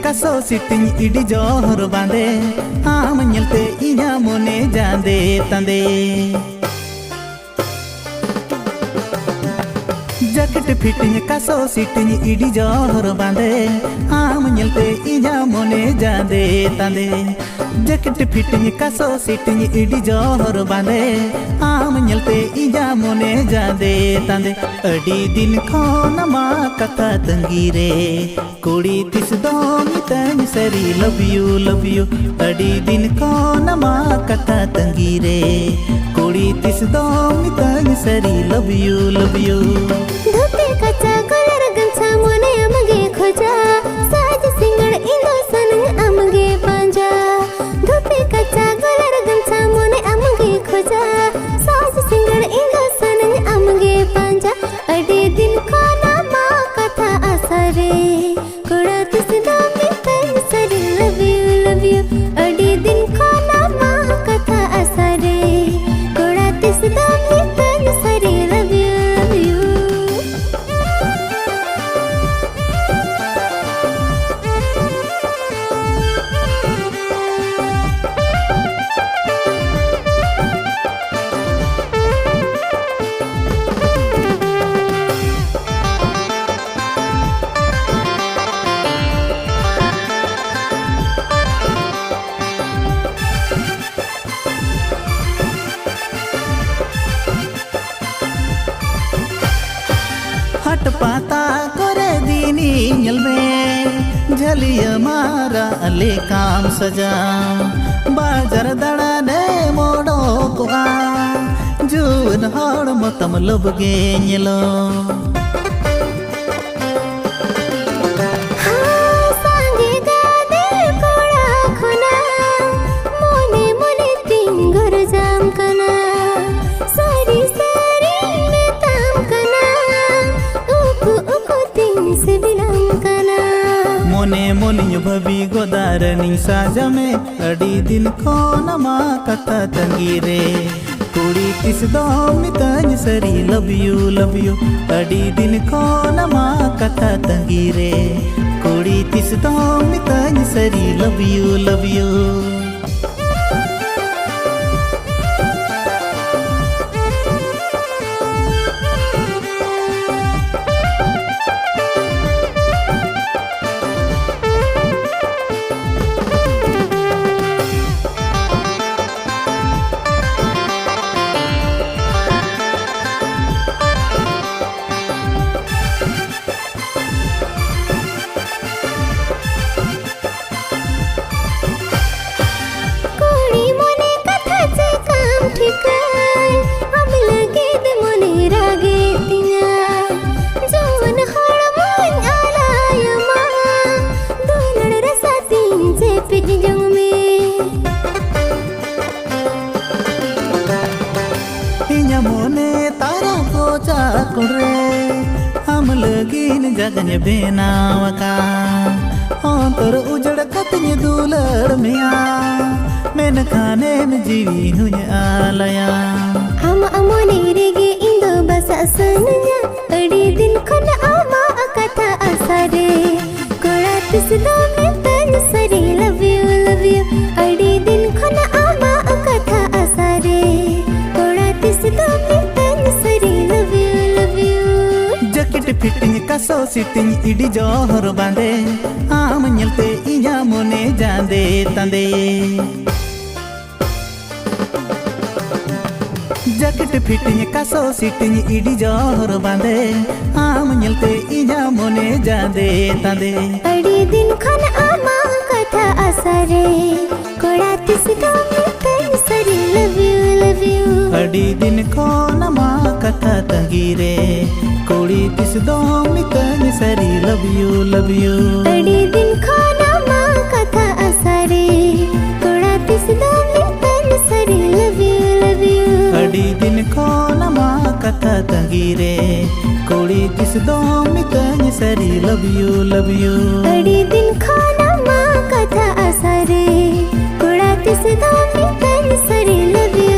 कसो sitting ED जोहर बांदे आम निलते इना मोने जांदे तंदे जैकेट फिटिंग कसो सिटिंग इडी जोहर बांदे आम निलते इना मोने जांदे तंदे जैकेट फिटिंग कसो सिटिंग इडी जोहर बांदे आम निलते इना मोने जांदे तंदे अडी दिन खोन मा कथा तंगीरे कुड़ी तिस दो मितन सरी लव यू अडी दिन खोन मा कथा तंगीरे कुड़ी तिस दो मितन सरी लव यू धोते कच्चा कलर गंछा मोने अमगे खोजा साज सिंगड़ इंदो सनंग अमगे पांजा धोते कच्चा कलर गंछा मोने अमगे खोजा साज सिंगड़ इंदो सनंग अमगे पांजा अडे दिन खाना मा कथा असरे कोड़ा तिस दो मितन सरी लव यू अडे दिन खाना मा कथा असरे कोड़ा तिस दो मितन सरी लव यू हट पाता करे दीनी नियल में झलिया मारा अले काम सजा बाजार दड़ा ने मोड़ो को आ जुन हड़ मतम लबगे निलो मोने मोनियो भवी गोदारनी साजा में अडी दिन खोन मा कथा तंगीरे कुड़ी तिस दो मितन सरी लव यू अडी दिन खोन मा कथा तंगीरे कुड़ी तिस दो मितन सरी लव यू मोने तारा को चाकुरे हम लगिन जगन बेनावका अंतर उजड़ कतनी दूलर मिया मैन खाने में जीवी हुई आलया हम अमोने रेगे इंदो बसा सनया अड़ी दिन खन आमा कथा असरे कोड़ा तिस दो मितन सरी लव यू अड़ी दिन खन आमा कथा असरे कोड़ा तिस दो मितन सरी लव यू जैकेट फिटिंग कसो सिटिंग इडी जोहर बांदे आम निलते इया मोने जांदे तंदे जैकेट फिटिंग कसो सिटिंग इडी जोहर बांदे आम निलते इया मोने जांदे तंदे अड़ी दिन खन आमा कथा असरे कोड़ा तिस दो मितन सरी लव यू अड़ी दिन खोन मा कथा तंगीरे कोड़ी तिस दो मितन सरी लव यू अड़ी दिन खाना मा कथा असरे कोड़ा तिस दो मितन सरी लव यू अड़ी दिन खोन मा कथा तंगीरे कोड़ी तिस दो मितन सरी लव यू अड़ी दिन खाना मा कथा असरे कोड़ा तिस दो मितन सरी लव यू